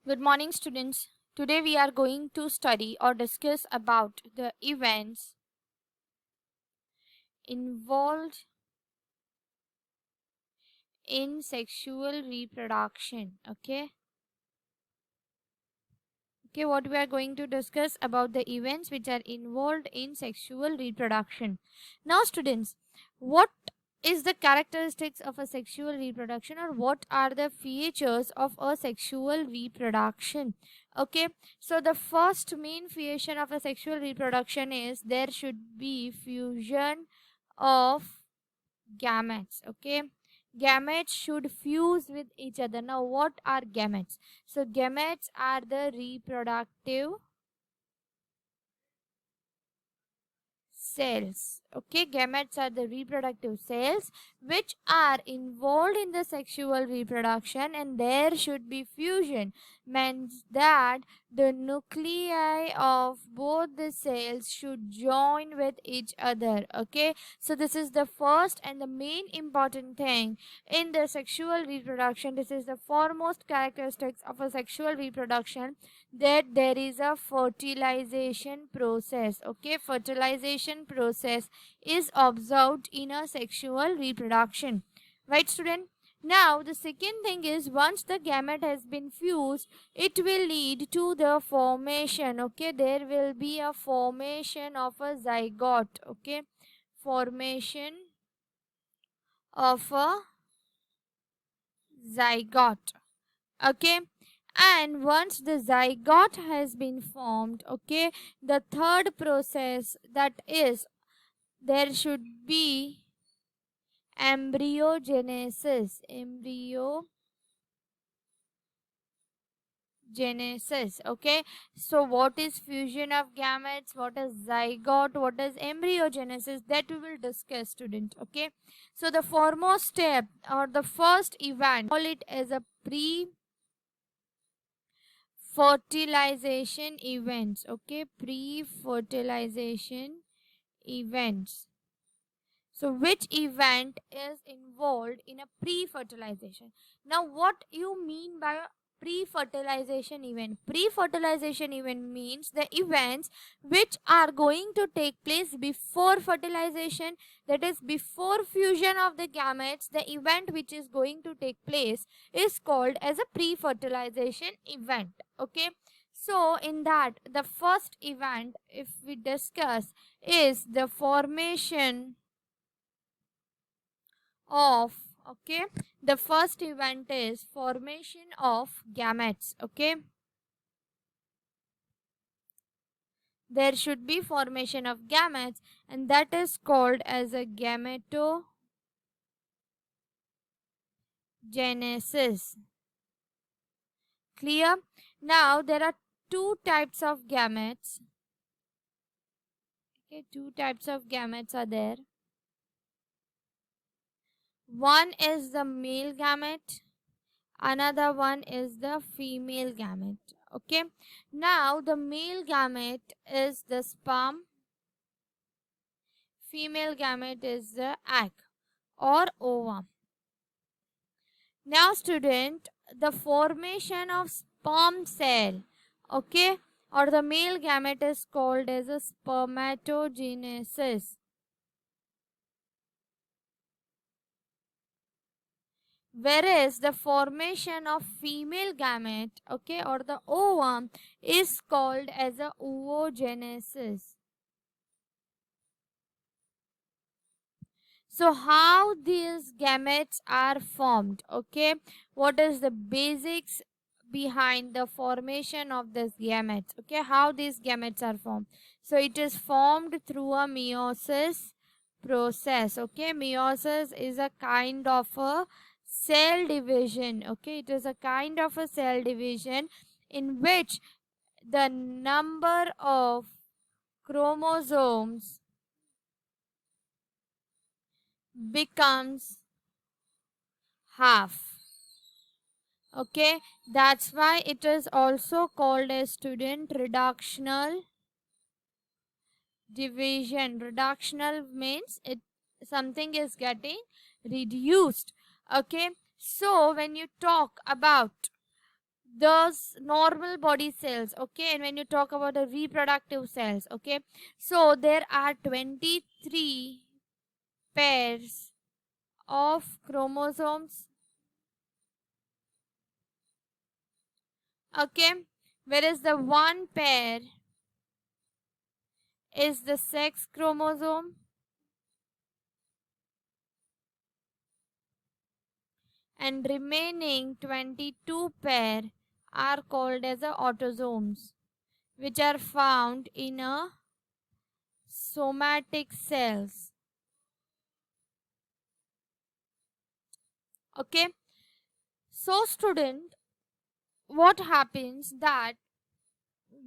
Good morning, students. Today we are going to study or discuss about the events involved in sexual reproduction. Okay, what we are going to discuss about the events which are involved in sexual reproduction. Now, students, what is the characteristics of a sexual reproduction, or what are the features of a sexual reproduction? Okay, so the first main feature of a sexual reproduction is there should be fusion of gametes. Okay, gametes should fuse with each other. Now, what are gametes? So gametes are the reproductive cells. Okay, gametes are the reproductive cells which are involved in the sexual reproduction, and there should be fusion. Means that the nuclei of both the cells should join with each other. Okay, so this is the first and the main important thing in the sexual reproduction. This is the foremost characteristics of a sexual reproduction, that there is a fertilization process. Okay, fertilization process is observed in a sexual reproduction, right, student? Now the second thing is, once the gamete has been fused, it will lead to the formation. Okay, there will be a formation of a zygote. Okay, formation of a zygote. Okay, and once the zygote has been formed, okay, the third process, that is, there should be embryogenesis. Okay, so what is fusion of gametes, what is zygote, what is embryogenesis, that we will discuss, student. Okay, so the foremost step or the first event, call it as a fertilization events. Okay, pre-fertilization events. So which event is involved in a pre-fertilization? Now what you mean by a pre-fertilization event? Pre-fertilization event means the events which are going to take place before fertilization, that is before fusion of the gametes. The event which is going to take place is called as a pre-fertilization event. Okay, so in that, the first event, if we discuss, is the formation of, okay, the first event is formation of gametes. Okay, there should be formation of gametes, and that is called as a gametogenesis. Clear? Now there are two types of gametes. Okay, two types of gametes are there. One is the male gamete, another one is the female gamete. Okay, now the male gamete is the sperm, female gamete is the egg or ovum. Now student, the formation of sperm cell, okay, or the male gamete is called as a spermatogenesis, whereas the formation of female gamete, okay, or the ovum is called as a oogenesis. So how these gametes are formed? Okay, what is the basics behind the formation of these gametes? Okay, how these gametes are formed? So it is formed through a meiosis process. Okay, meiosis is a kind of a cell division. Okay, it is a kind of a cell division in which the number of chromosomes becomes half. Okay, that's why it is also called a student reductional division. Reductional means it something is getting reduced. Okay, so when you talk about those normal body cells, okay, and when you talk about the reproductive cells, okay, so there are 23 pairs of chromosomes, okay, whereas the one pair is the sex chromosome and remaining 22 pair are called as the autosomes, which are found in a somatic cells, okay. So student, what happens that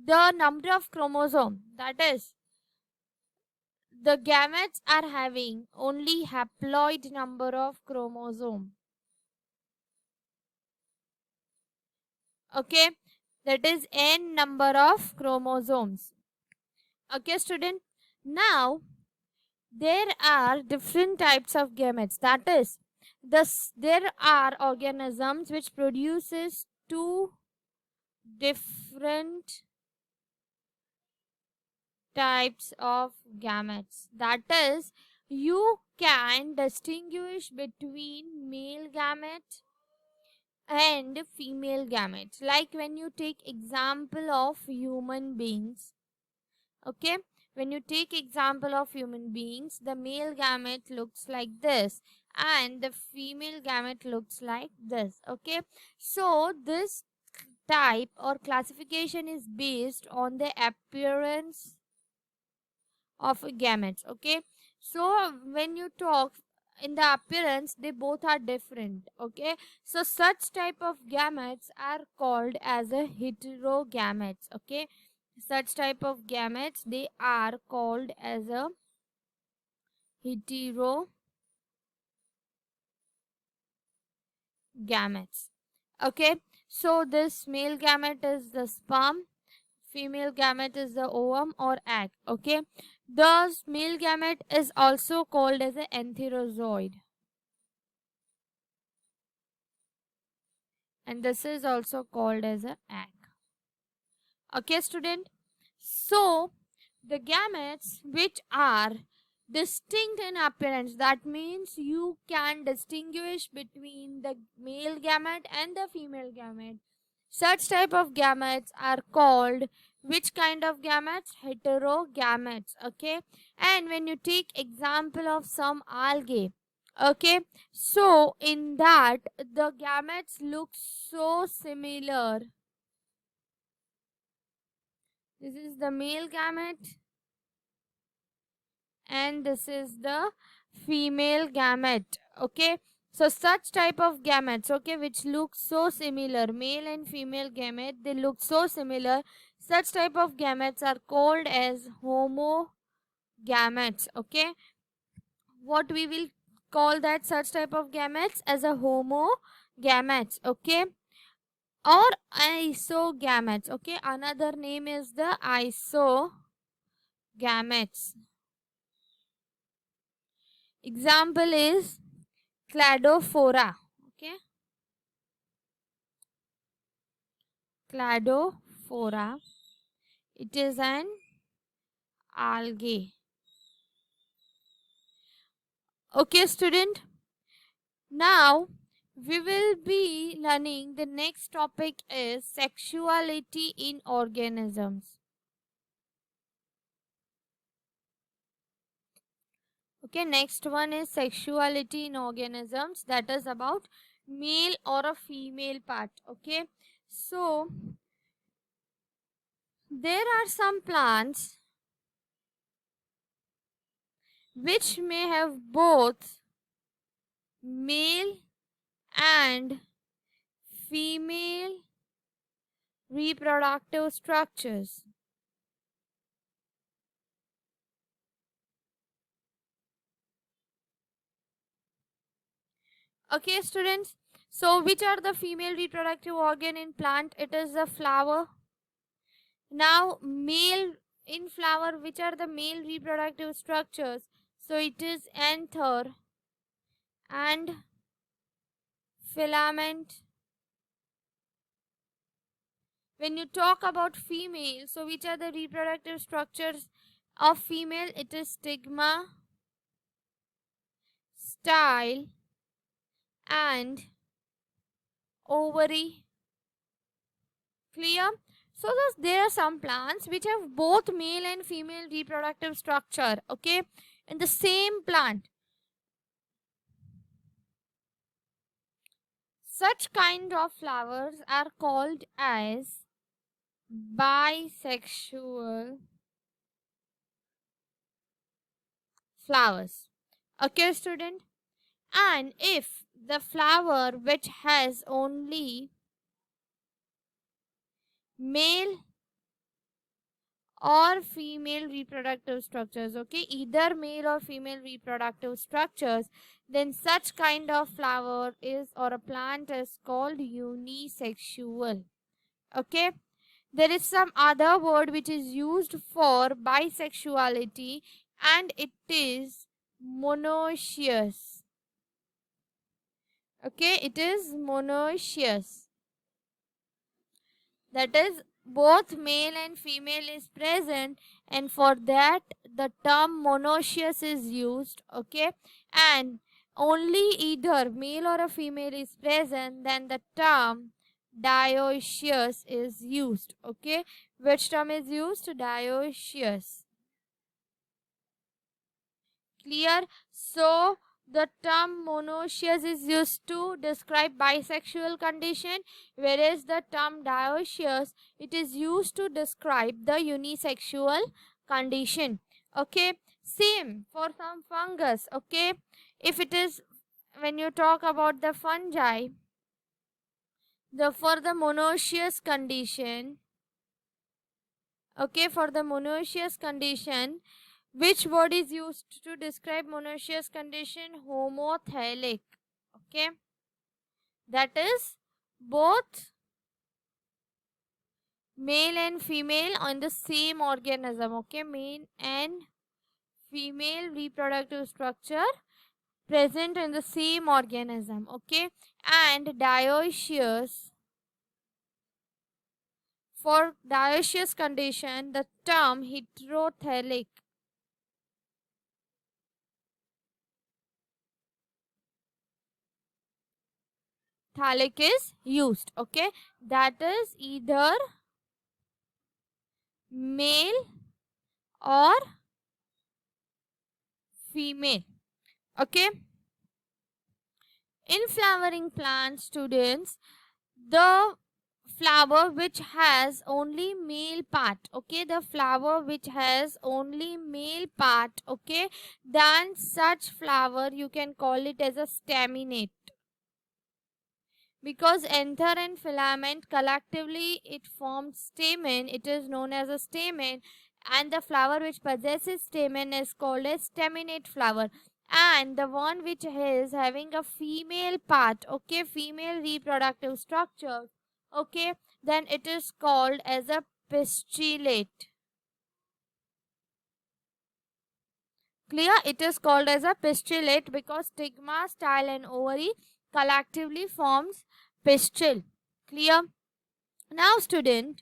the number of chromosome, that is the gametes are having only haploid number of chromosome, okay, that is n number of chromosomes, okay student. Now there are different types of gametes, that is there are organisms which produces two different types of gametes, that is you can distinguish between male gamete and female gametes, like when you take example of human beings, okay, when you take example of human beings, the male gamete looks like this and the female gamete looks like this, okay. So this type or classification is based on the appearance of gametes, okay. So when you talk in the appearance, they both are different, okay. So such type of gametes are called as a heterogametes, okay. Such type of gametes, they are called as a heterogametes, okay. So this male gamete is the sperm, female gamete is the ovum or egg, okay. Thus male gamete is also called as an antherozoid, and this is also called as an egg, okay student. So the gametes which are distinct in appearance, that means you can distinguish between the male gamete and the female gamete, such type of gametes are called which kind of gametes? Heterogametes, okay. And when you take example of some algae, okay, so in that the gametes look so similar. This is the male gamete and this is the female gamete, okay. So such type of gametes, okay, which look so similar, male and female gamete, they look so similar, such type of gametes are called as homogametes, okay. What we will call that such type of gametes? As a homogametes, okay, or isogametes, okay. Another name is the isogametes. Example is cladophora, okay. Cladophora, it is an algae, okay student. Now we will be learning the next topic is sexuality in organisms, okay. Next one is sexuality in organisms, that is about male or a female part, okay. So there are some plants which may have both male and female reproductive structures, okay students. So which are the female reproductive organ in plant? It is the flower. Now male in flower, which are the male reproductive structures? So it is anther and filament When you talk about female, so which are the reproductive structures of female? It is stigma, style, and ovary. Clear? So there are some plants which have both male and female reproductive structure, okay, in the same plant. Such kind of flowers are called as bisexual flowers. Okay, student? And if the flower which has only male or female reproductive structures, okay, either male or female reproductive structures, then such kind of flower is or a plant is called unisexual. Okay, there is some other word which is used for bisexuality, and it is monoecious. Okay, it is monoecious. That is, both male and female is present, and for that the term monoecious is used. Okay, and only either male or a female is present, then the term dioecious is used. Okay, which term is used? Dioecious. Clear? So the term monoecious is used to describe bisexual condition, whereas the term dioecious, it is used to describe the unisexual condition. Okay, same for some fungus. Okay, if it is, when you talk about the fungi, for the monoecious condition, okay, for the monoecious condition, which word is used to describe monoecious condition? Homothelic. Okay, that is both male and female on the same organism. Okay, male and female reproductive structure present in the same organism. Okay, and dioecious, for dioecious condition the term heterothelic. Thalic is used. Okay, that is either male or female. Okay, in flowering plants, students, the flower which has only male part, okay, the flower which has only male part, okay, then such flower you can call it as a staminate, because anther and filament collectively it forms stamen. It is known as a stamen, and the flower which possesses stamen is called a staminate flower. And the one which is having a female part, okay, female reproductive structure, okay, then it is called as a pistillate. Clear? It is called as a pistillate because stigma, style and ovary collectively forms pistil. Clear? Now student,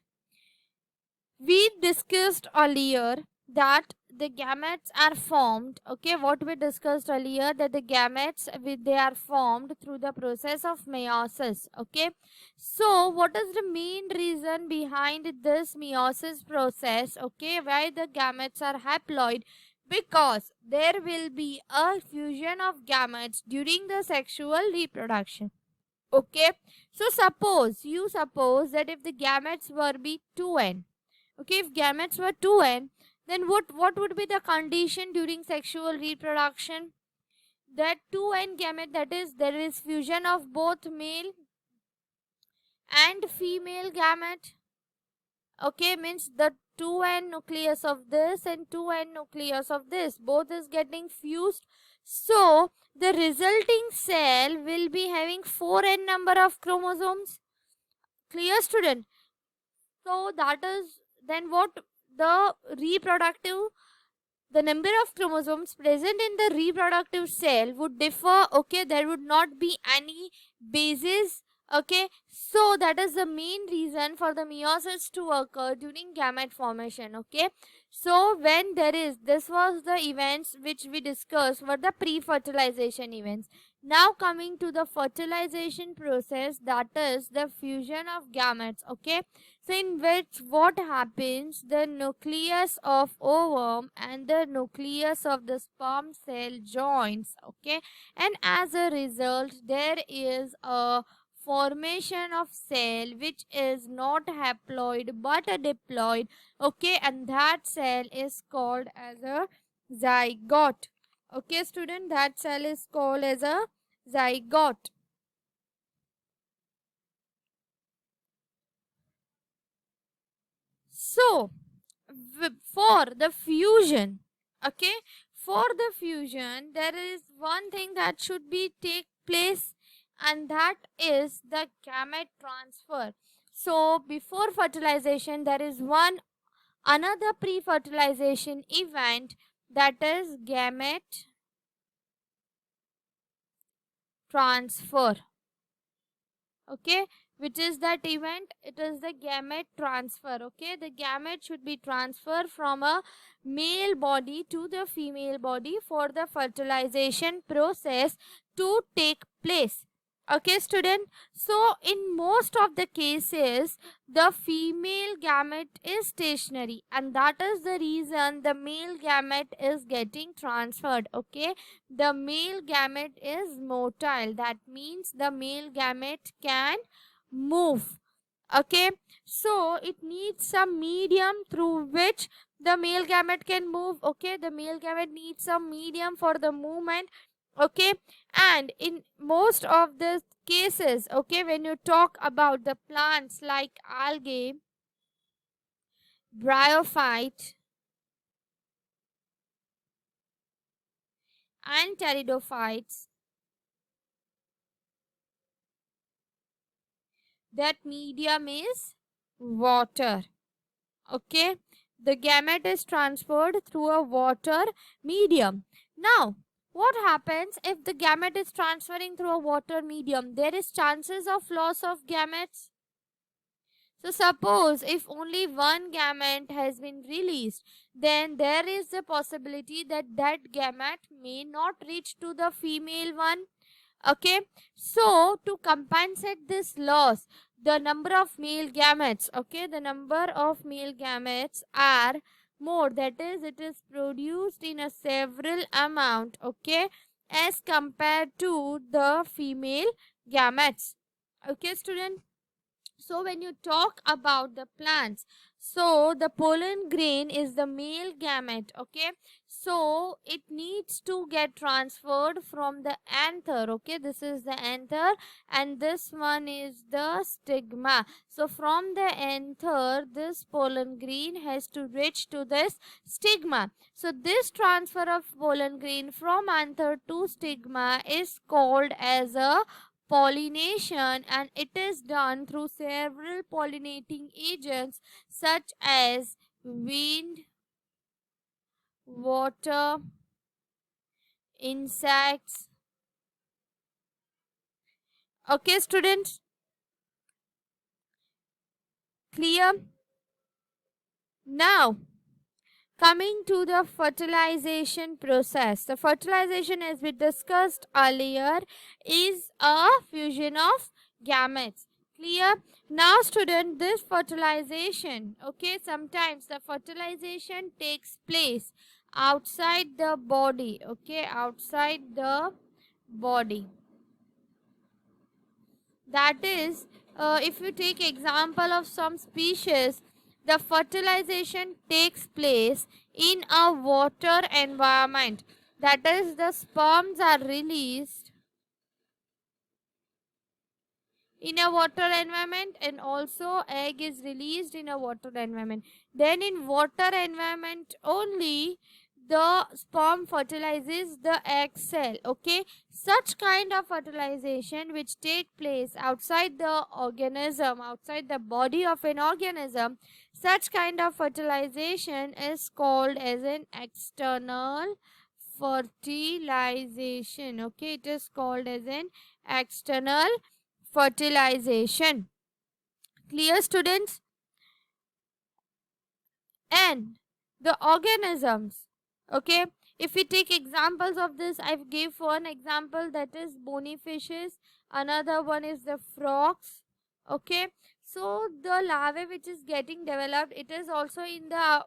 we discussed earlier that the gametes are formed. Okay, what we discussed earlier, that the gametes they are formed through the process of meiosis. Okay, so what is the main reason behind this meiosis process? Okay, why the gametes are haploid? Because there will be a fusion of gametes during the sexual reproduction. Okay, so suppose that if the gametes were be 2n, okay, if gametes were 2n, then what would be the condition during sexual reproduction? That 2n gamete, that is, there is fusion of both male and female gamete. Okay, means the 2n nucleus of this and 2n nucleus of this, both is getting fused. So the resulting cell will be having 4n number of chromosomes. Clear, student? So that is, then what the reproductive, the number of chromosomes present in the reproductive cell would differ. Okay, there would not be any bases Okay, so that is the main reason for the meiosis to occur during gamete formation. Okay, so when there is, this was the events which we discussed were the pre-fertilization events. Now coming to the fertilization process, that is the fusion of gametes. Okay, so in which what happens, the nucleus of ovum and the nucleus of the sperm cell joins. Okay, and as a result there is a formation of cell which is not haploid but a diploid. Okay, and that cell is called as a zygote. Okay student, that cell is called as a zygote. So for the fusion, okay, for the fusion there is one thing that should be take place, and that is the gamete transfer. So before fertilization there is one another pre-fertilization event, that is gamete transfer. Okay, which is that event? It is the gamete transfer. Okay, the gamete should be transferred from a male body to the female body for the fertilization process to take place. Okay student, so in most of the cases the female gamete is stationary, and that is the reason the male gamete is getting transferred. Okay, the male gamete is motile, that means the male gamete can move. Okay, so it needs some medium through which the male gamete can move. Okay, the male gamete needs some medium for the movement. Okay, and in most of the cases, okay, when you talk about the plants like algae, bryophyte and pteridophytes, that medium is water. Okay, the gamete is transferred through a water medium. Now what happens if the gamete is transferring through a water medium? There is chances of loss of gametes. So suppose if only one gamete has been released, then there is the possibility that that gamete may not reach to the female one. Okay, so to compensate this loss, the number of male gametes, okay, the number of male gametes are more, that is it is produced in a several amount, okay, as compared to the female gametes. Okay student, so when you talk about the plants, so the pollen grain is the male gamete. Okay, so it needs to get transferred from the anther. Okay, this is the anther and this one is the stigma. So from the anther this pollen grain has to reach to this stigma. So this transfer of pollen grain from anther to stigma is called as a pollination, and it is done through several pollinating agents such as wind, water, insects. Okay students, clear? Now coming to the fertilization process. The fertilization, as we discussed earlier, is a fusion of gametes. Clear? Now student, this fertilization, okay, sometimes the fertilization takes place outside the body. Okay, outside the body. That is, if you take example of some species, the fertilization takes place in a water environment. That is, the sperms are released in a water environment and also egg is released in a water environment. Then in water environment only the sperm fertilizes the egg cell. Okay, such kind of fertilization which take place outside the organism, outside the body of an organism, such kind of fertilization is called as an external fertilization. Okay, it is called as an external fertilization. Clear, students? And the organisms, okay, if we take examples of this, I've gave one example, that is bony fishes. Another one is the frogs. Okay, so the larvae which is getting developed, it is also in the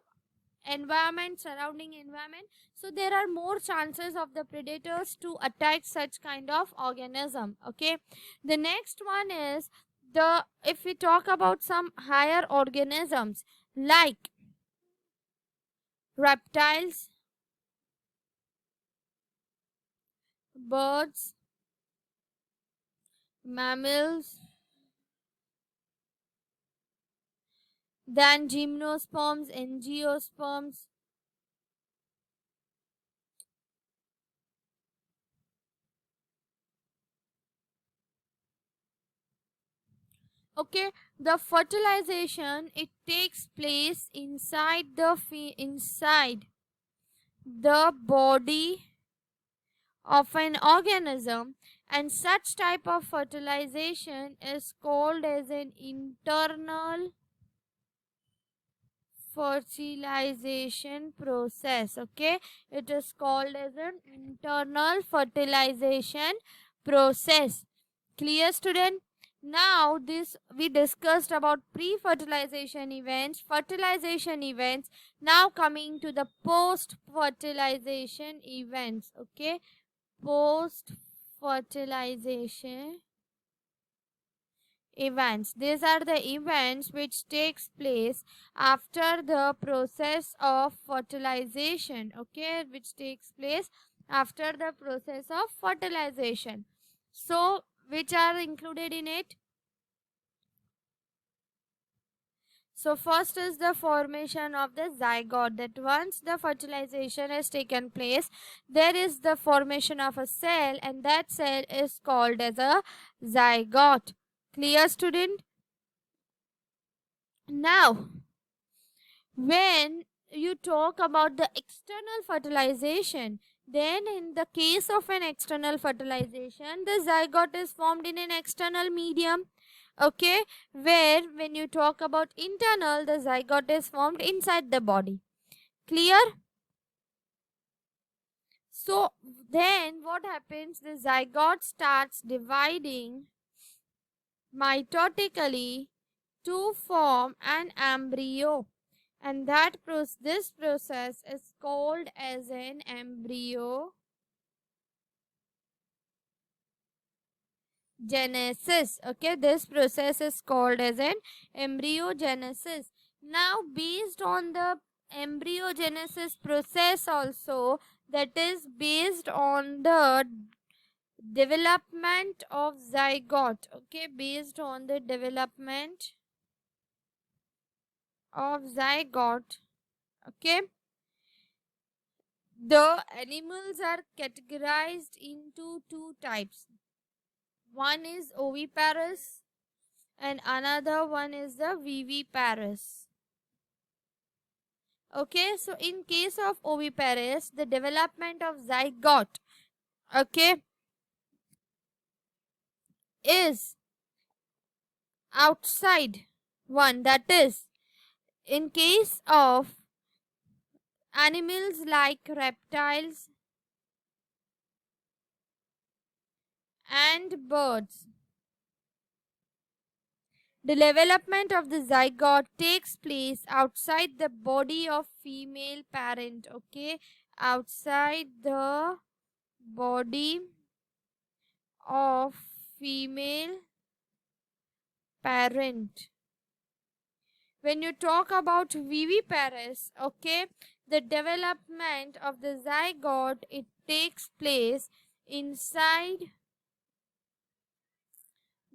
environment, surrounding environment, so there are more chances of the predators to attack such kind of organism. Okay, the next one is the, if we talk about some higher organisms like reptiles, birds, mammals, then gymnosperms, angiosperms. Okay, the fertilization, it takes place inside inside the body of an organism, and such type of fertilization is called as an internal fertilization process. Okay, it is called as an internal fertilization process. Clear, student? Now this we discussed about pre-fertilization events, fertilization events. Now coming to the post-fertilization events. Okay, post-fertilization events, these are the events which takes place after the process of fertilization. Okay, which takes place after the process of fertilization. So which are included in it? So first is the formation of the zygote, that once the fertilization has taken place, there is the formation of a cell, and that cell is called as a zygote. Clear, student? Now, when you talk about the external fertilization, then in the case of an external fertilization, the zygote is formed in an external medium. Okay, where when you talk about internal, the zygote is formed inside the body. Clear? So then what happens? The zygote starts dividing mitotically to form an embryo, and this process is called as an embryo genesis. Okay, this process is called as an embryogenesis. Now based on the embryogenesis process also, that is based on the development of zygote. Okay, based on the development of zygote. Okay, the animals are categorized into two types. One is oviparous and another one is the viviparous. Okay, so in case of oviparous, the development of zygote, okay, is outside one. That is, in case of animals like reptiles and birds, the development of the zygote takes place outside the body of female parent. Okay, outside the body of female parent. When you talk about viviparous, okay, the development of the zygote, it takes place inside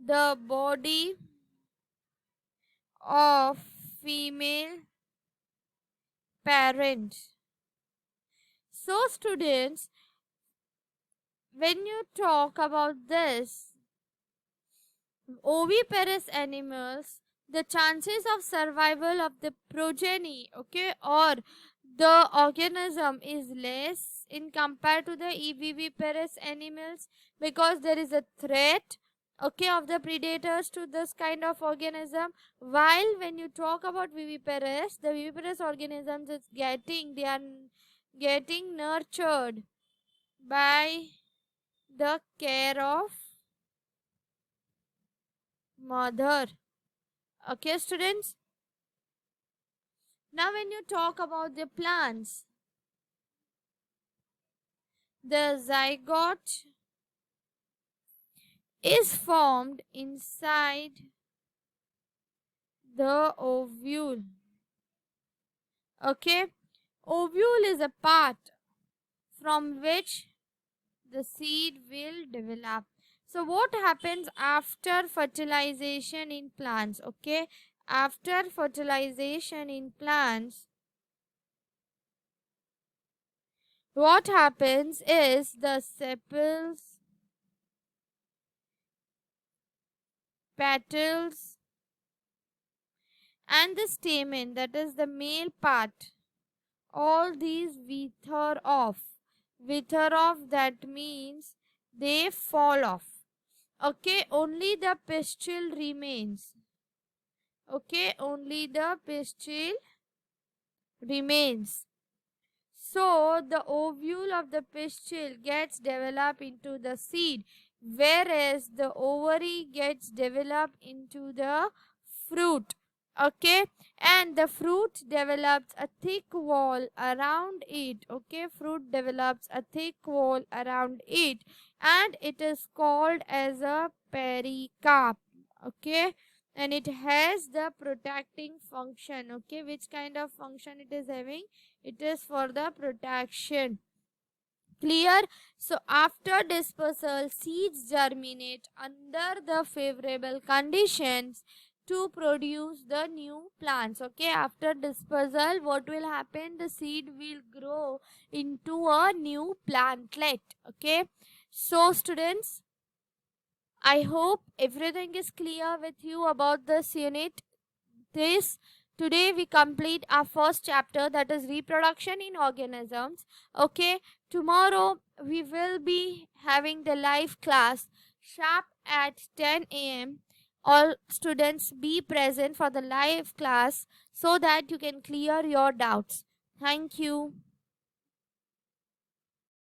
the body of female parent. So students, when you talk about this oviparous animals, the chances of survival of the progeny, okay, or the organism is less in compared to the viviparous animals, because there is a threat okay, of the predators to this kind of organism. While when you talk about viviparous, the viviparous organisms is they are getting nurtured by the care of mother. Okay, students. Now when you talk about the plants, the zygote is formed inside the ovule. Okay, ovule is a part from which the seed will develop. So what happens after fertilization in plants? Okay, after fertilization in plants, what happens is the sepals, petals, and the stamen, that is the male part, all these wither off. Wither off, that means they fall off. Okay, only the pistil remains. Okay, only the pistil remains. So the ovule of the pistil gets developed into the seed, whereas the ovary gets developed into the fruit. Okay, and the fruit develops a thick wall around it. Okay, fruit develops a thick wall around it, and it is called as a pericarp. Okay, and it has the protecting function. Okay, which kind of function it is having? It is for the protection. Clear? So after dispersal, seeds germinate under the favorable conditions to produce the new plants. Okay, after dispersal, what will happen? The seed will grow into a new plantlet. Okay, so students, I hope everything is clear with you about this unit. Today we complete our first chapter, that is reproduction in organisms. Okay, tomorrow we will be having the live class sharp at 10 a.m. All students be present for the live class so that you can clear your doubts. Thank you.